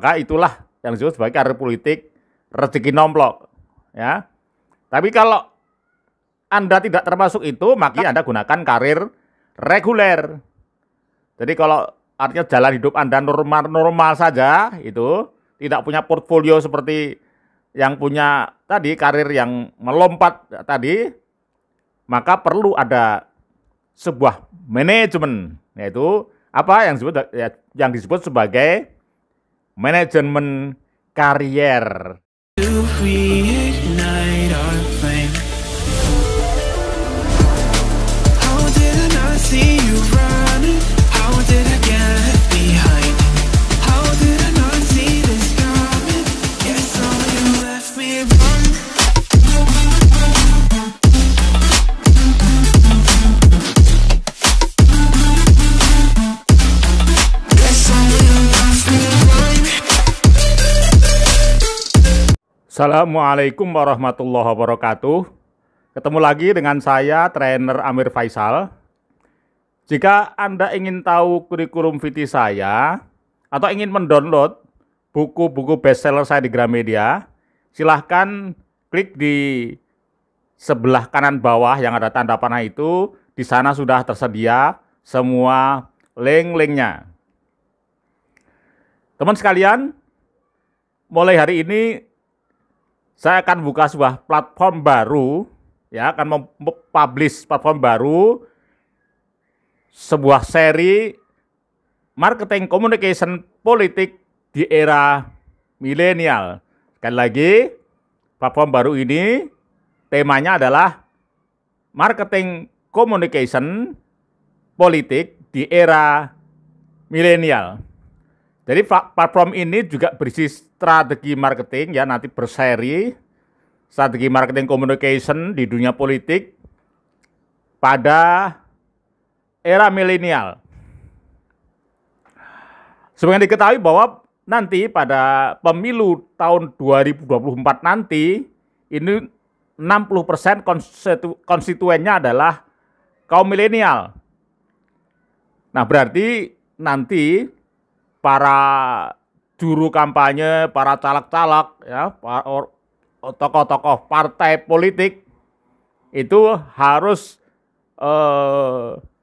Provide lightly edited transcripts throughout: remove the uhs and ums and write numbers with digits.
Maka itulah yang disebut sebagai karir politik rezeki nomplok. Ya. Tapi kalau Anda tidak termasuk itu, maka Anda gunakan karir reguler. Jadi kalau artinya jalan hidup Anda normal saja, itu tidak punya portfolio seperti yang punya tadi, karir yang melompat tadi, maka perlu ada sebuah manajemen, yaitu apa yang disebut sebagai manajemen karier. Assalamualaikum warahmatullahi wabarakatuh. Ketemu lagi dengan saya, trainer Amir Faisal. Jika Anda ingin tahu kurikulum VT saya atau ingin mendownload buku-buku bestseller saya di Gramedia, silahkan klik di sebelah kanan bawah yang ada tanda panah itu. Di sana sudah tersedia semua link-linknya. Teman sekalian, mulai hari ini saya akan buka sebuah platform baru, ya, akan mempublish platform baru, sebuah seri marketing communication politik di era milenial. Sekali lagi, platform baru ini temanya adalah marketing communication politik di era milenial. Jadi platform ini juga berisi strategi marketing, ya, nanti berseri strategi marketing communication di dunia politik pada era milenial. Sebagai diketahui bahwa nanti pada pemilu tahun 2024 nanti ini 60% konstituennya adalah kaum milenial. Nah, berarti nanti para juru kampanye, para caleg-caleg, ya, tokoh-tokoh partai politik itu harus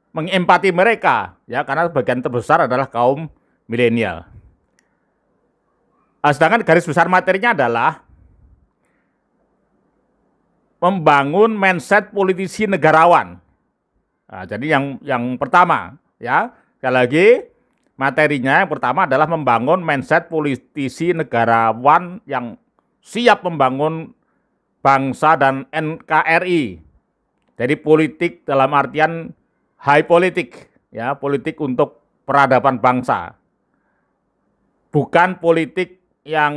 mengempati mereka, ya, karena bagian terbesar adalah kaum milenial. Sedangkan garis besar materinya adalah membangun mindset politisi negarawan. Nah, jadi yang pertama, ya, sekali lagi, materinya yang pertama adalah membangun mindset politisi negarawan yang siap membangun bangsa dan NKRI. Jadi politik dalam artian high politik, ya, politik untuk peradaban bangsa. Bukan politik yang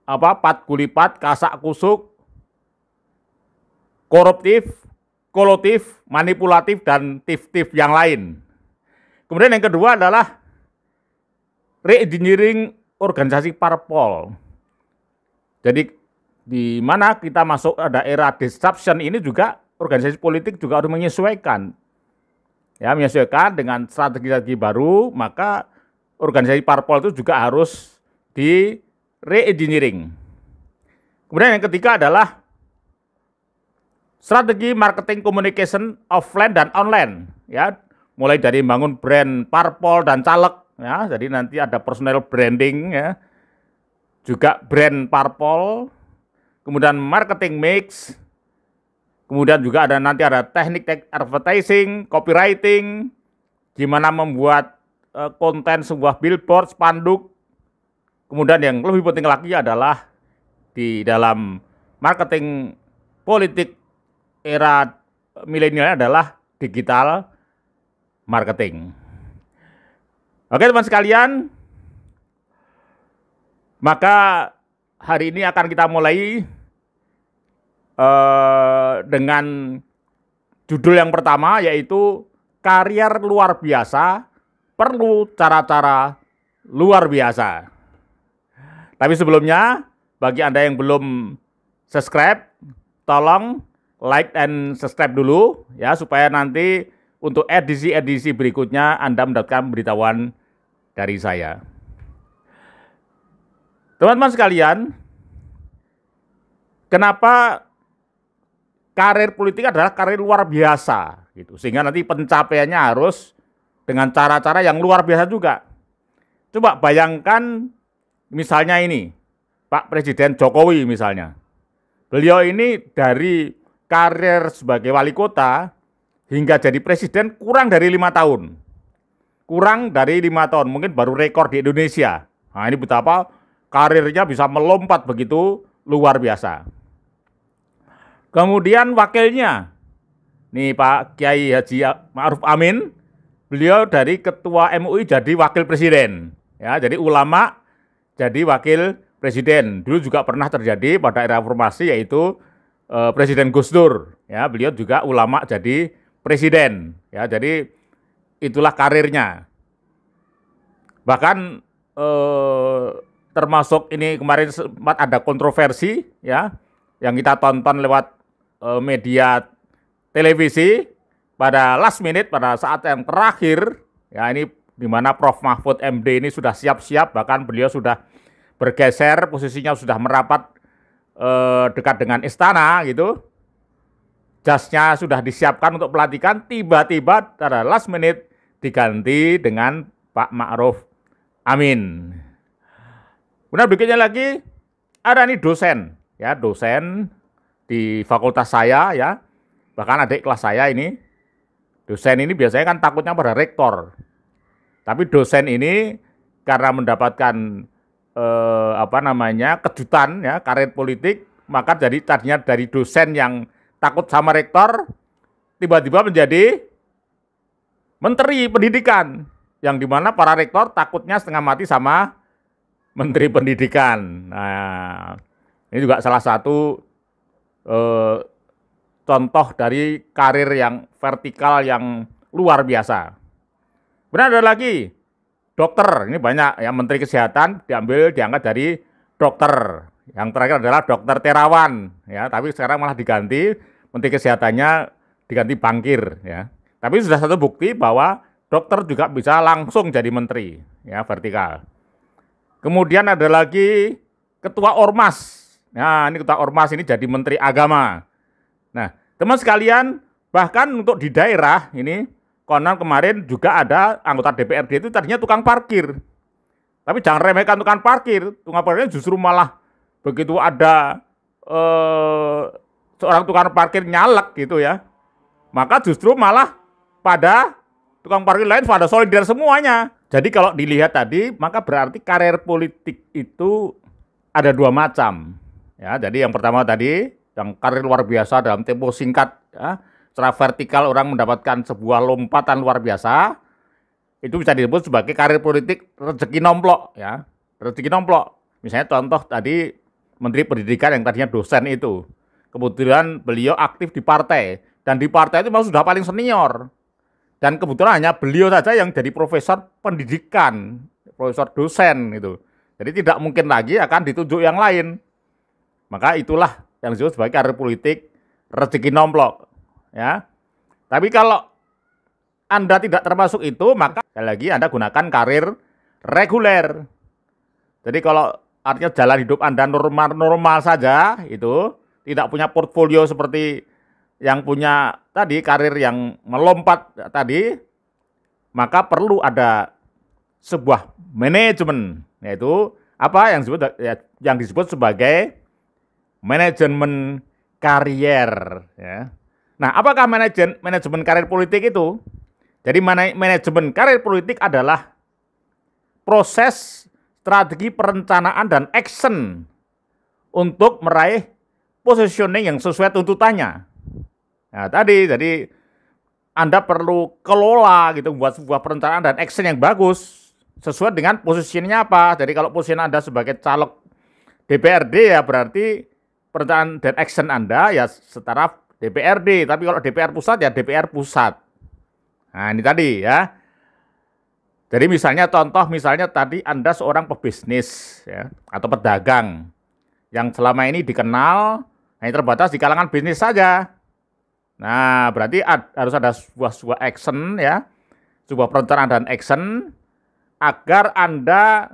pat gulipat, kasak kusuk, koruptif, kolutif, manipulatif, dan tif-tif yang lain. Kemudian yang kedua adalah re-engineering organisasi parpol. Jadi di mana kita masuk ada era disruption ini juga organisasi politik juga harus menyesuaikan. Ya, menyesuaikan dengan strategi-strategi baru, maka organisasi parpol itu juga harus di re-engineering. Kemudian yang ketiga adalah strategi marketing communication offline dan online, ya. Mulai dari membangun brand parpol dan caleg, ya, jadi nanti ada personal branding, ya, juga brand parpol, kemudian marketing mix, kemudian juga nanti ada teknik advertising, copywriting, gimana membuat konten sebuah billboard, spanduk, kemudian yang lebih penting lagi adalah di dalam marketing politik era milenial adalah digital marketing. Oke teman sekalian, maka hari ini akan kita mulai dengan judul yang pertama, yaitu karier luar biasa perlu cara-cara luar biasa. Tapi sebelumnya, bagi Anda yang belum subscribe, tolong like dan subscribe dulu, ya, supaya nanti untuk edisi-edisi berikutnya Anda mendapatkan pemberitahuan dari saya. Teman-teman sekalian, kenapa karir politik adalah karir luar biasa gitu. Sehingga nanti pencapaiannya harus dengan cara-cara yang luar biasa juga. Coba bayangkan misalnya ini, Pak Presiden Jokowi misalnya. Beliau ini dari karir sebagai wali kota hingga jadi presiden kurang dari 5 tahun. Kurang dari 5 tahun, mungkin baru rekor di Indonesia. Nah, ini betapa karirnya bisa melompat begitu luar biasa. Kemudian wakilnya, nih Pak Kiai Haji Ma'ruf Amin, beliau dari ketua MUI jadi wakil presiden. Ya, jadi ulama jadi wakil presiden. Dulu juga pernah terjadi pada era reformasi yaitu Presiden Gus Dur. Ya, beliau juga ulama jadi presiden. Ya, jadi itulah karirnya. Bahkan termasuk ini kemarin sempat ada kontroversi ya yang kita tonton lewat media televisi pada last minute, pada saat yang terakhir, ya ini di mana Prof. Mahfud MD ini sudah siap-siap, bahkan beliau sudah bergeser, posisinya sudah merapat dekat dengan istana gitu. Jasnya sudah disiapkan untuk pelantikan, tiba-tiba pada last minute diganti dengan Pak Ma'ruf Amin. Kemudian berikutnya lagi ada nih dosen, ya dosen di fakultas saya ya, bahkan adik kelas saya ini, dosen ini biasanya kan takutnya pada rektor. Tapi dosen ini karena mendapatkan kejutan ya karir politik, maka jadi tadinya dari dosen yang takut sama rektor, tiba-tiba menjadi menteri pendidikan, yang dimana para rektor takutnya setengah mati sama menteri pendidikan. Nah, ini juga salah satu contoh dari karir yang vertikal yang luar biasa. Kemudian ada lagi dokter, ini banyak ya, menteri kesehatan diangkat dari dokter. Yang terakhir adalah dokter Terawan ya, tapi sekarang malah diganti menteri kesehatannya diganti bankir ya. Tapi sudah satu bukti bahwa dokter juga bisa langsung jadi menteri ya, vertikal. Kemudian ada lagi ketua Ormas. Nah, ini ketua Ormas ini jadi menteri agama. Nah, teman sekalian, bahkan untuk di daerah ini, konon kemarin juga ada anggota DPRD itu tadinya tukang parkir. Tapi jangan remehkan tukang parkir justru malah begitu ada seorang tukang parkir nyalek gitu ya, maka justru malah pada tukang parkir lain pada solidar semuanya. Jadi kalau dilihat tadi, maka berarti karir politik itu ada dua macam. Ya, jadi yang pertama tadi, yang karir luar biasa dalam tempo singkat, ya, secara vertikal orang mendapatkan sebuah lompatan luar biasa, itu bisa disebut sebagai karir politik rezeki nomplok, ya, rezeki nomplok. Misalnya contoh tadi Menteri Pendidikan yang tadinya dosen itu, kebetulan beliau aktif di partai, dan di partai itu memang sudah paling senior, dan kebetulan hanya beliau saja yang jadi profesor pendidikan, profesor dosen itu. Jadi tidak mungkin lagi akan ditunjuk yang lain. Maka itulah yang disebut sebagai karir politik rezeki nomplok. Ya. Tapi kalau Anda tidak termasuk itu, maka sekali lagi Anda gunakan karir reguler. Jadi kalau artinya jalan hidup Anda normal saja, itu tidak punya portfolio seperti yang punya tadi karir yang melompat tadi, maka perlu ada sebuah manajemen, yaitu apa yang disebut sebagai manajemen karier. Ya. Nah, apakah manajemen karir politik itu? Jadi manajemen karir politik adalah proses strategi perencanaan dan action untuk meraih positioning yang sesuai tuntutannya. Nah, tadi jadi Anda perlu kelola gitu, buat sebuah perencanaan dan action yang bagus sesuai dengan posisinya apa. Jadi kalau posisi Anda sebagai caleg DPRD ya berarti perencanaan dan action Anda ya setara DPRD, tapi kalau DPR pusat ya DPR pusat. Nah, ini tadi ya. Jadi misalnya tadi Anda seorang pebisnis ya atau pedagang yang selama ini dikenal hanya terbatas di kalangan bisnis saja. Nah, berarti harus ada sebuah action ya, sebuah perencanaan dan action agar Anda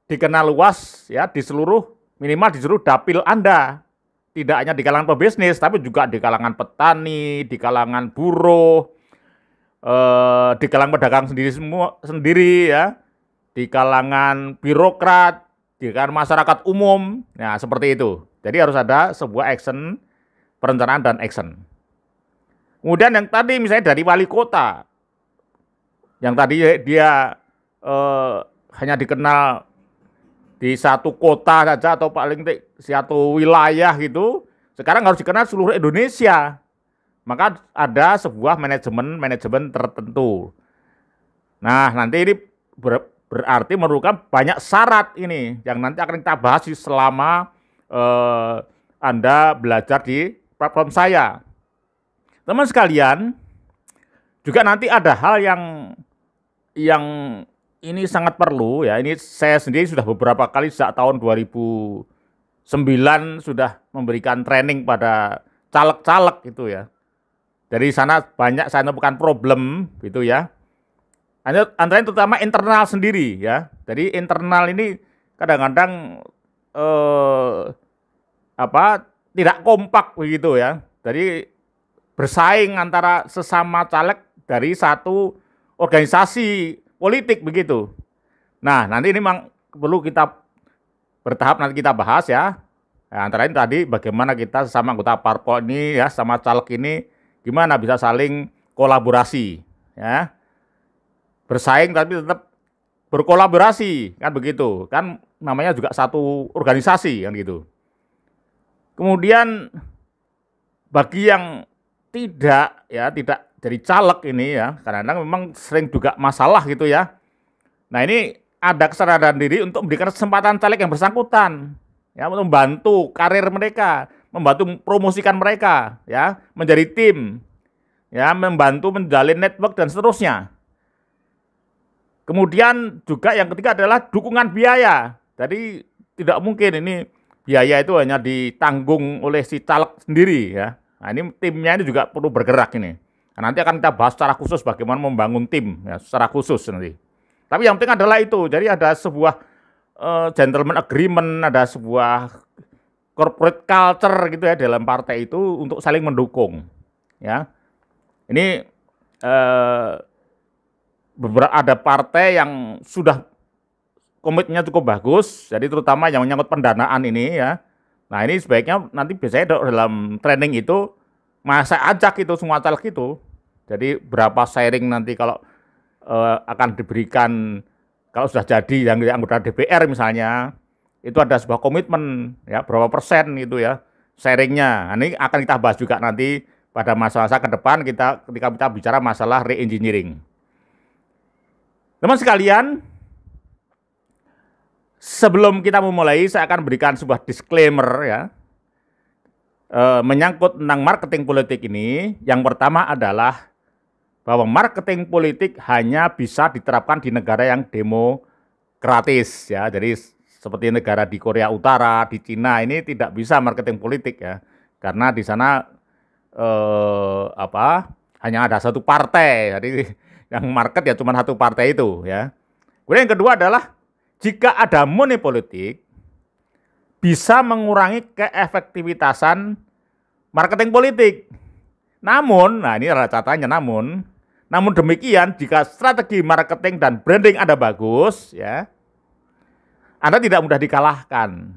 dikenal luas ya di seluruh, minimal di seluruh dapil Anda. Tidak hanya di kalangan pebisnis, tapi juga di kalangan petani, di kalangan buruh, di kalangan pedagang sendiri ya, di kalangan birokrat, di kalangan masyarakat umum. Nah, seperti itu. Jadi harus ada sebuah action, perencanaan dan action. Kemudian yang tadi misalnya dari wali kota, yang tadi dia hanya dikenal di satu kota saja atau paling satu wilayah gitu, sekarang harus dikenal seluruh Indonesia. Maka ada sebuah manajemen tertentu. Nah, nanti ini berarti memerlukan banyak syarat ini yang nanti akan kita bahas selama Anda belajar di platform saya. Teman sekalian, juga nanti ada hal yang ini sangat perlu ya. Ini saya sendiri sudah beberapa kali sejak tahun 2009 sudah memberikan training pada caleg-caleg gitu ya. Dari sana banyak saya menemukan problem gitu ya. Antara terutama internal sendiri ya. Jadi internal ini kadang-kadang tidak kompak begitu ya. Jadi bersaing antara sesama caleg dari satu organisasi politik begitu. Nah, nanti ini memang perlu kita bertahap nanti kita bahas ya. Nah, antara ini tadi bagaimana kita sesama anggota parpol ini ya, sama caleg ini gimana bisa saling kolaborasi ya. Bersaing tapi tetap berkolaborasi kan begitu. Kan namanya juga satu organisasi kan gitu. Kemudian bagi yang tidak jadi caleg ini ya, kadang-kadang memang sering juga masalah gitu ya. Nah, ini ada kesadaran diri untuk memberikan kesempatan caleg yang bersangkutan ya, untuk membantu karir mereka, membantu promosikan mereka ya, menjadi tim ya, membantu menjalin network dan seterusnya. Kemudian juga yang ketiga adalah dukungan biaya. Jadi tidak mungkin ini biaya itu hanya ditanggung oleh si caleg sendiri ya. Nah, ini timnya ini juga perlu bergerak ini. Nah, nanti akan kita bahas secara khusus bagaimana membangun tim ya, secara khusus nanti. Tapi yang penting adalah itu. Jadi ada sebuah gentleman agreement, ada sebuah corporate culture gitu ya dalam partai itu untuk saling mendukung. Ya, ini ada partai yang sudah komitmennya cukup bagus. Jadi terutama yang menyangkut pendanaan ini ya. Nah, ini sebaiknya nanti biasanya dalam training itu saya ajak itu semua caleg itu. Jadi berapa sharing nanti kalau akan diberikan kalau sudah jadi yang anggota DPR misalnya, itu ada sebuah komitmen ya berapa persen itu ya sharingnya. Nah, ini akan kita bahas juga nanti pada masa-masa ke depan ketika kita bicara masalah re-engineering. Teman sekalian, sebelum kita memulai, saya akan berikan sebuah disclaimer ya, menyangkut tentang marketing politik ini. Yang pertama adalah bahwa marketing politik hanya bisa diterapkan di negara yang demokratis ya. Jadi seperti negara di Korea Utara, di Cina ini tidak bisa marketing politik ya, karena di sana hanya ada satu partai. Jadi yang market ya cuma satu partai itu ya. Kemudian yang kedua adalah jika ada money politik bisa mengurangi keefektivitasan marketing politik. Namun, nah ini adalah catatannya namun demikian jika strategi marketing dan branding Anda bagus ya, Anda tidak mudah dikalahkan.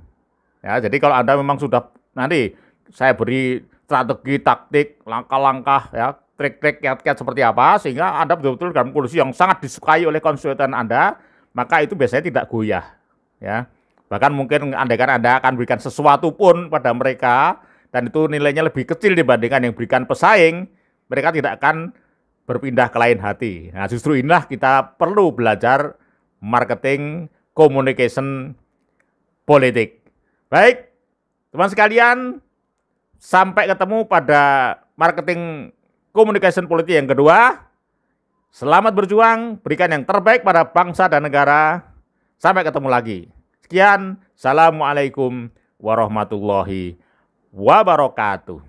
Ya, jadi kalau Anda memang sudah nanti saya beri strategi, taktik, langkah-langkah ya, trik-trik kiat-kiat seperti apa sehingga Anda betul-betul dalam kondisi yang sangat disukai oleh konstituen Anda, maka itu biasanya tidak goyah ya. Bahkan mungkin andaikan Anda akan berikan sesuatu pun pada mereka dan itu nilainya lebih kecil dibandingkan yang berikan pesaing, mereka tidak akan berpindah ke lain hati. Nah, justru inilah kita perlu belajar marketing communication politik. Baik, teman sekalian, sampai ketemu pada marketing communication politik yang kedua. Selamat berjuang, berikan yang terbaik pada bangsa dan negara. Sampai ketemu lagi. Sekian, Assalamualaikum warahmatullahi wabarakatuh.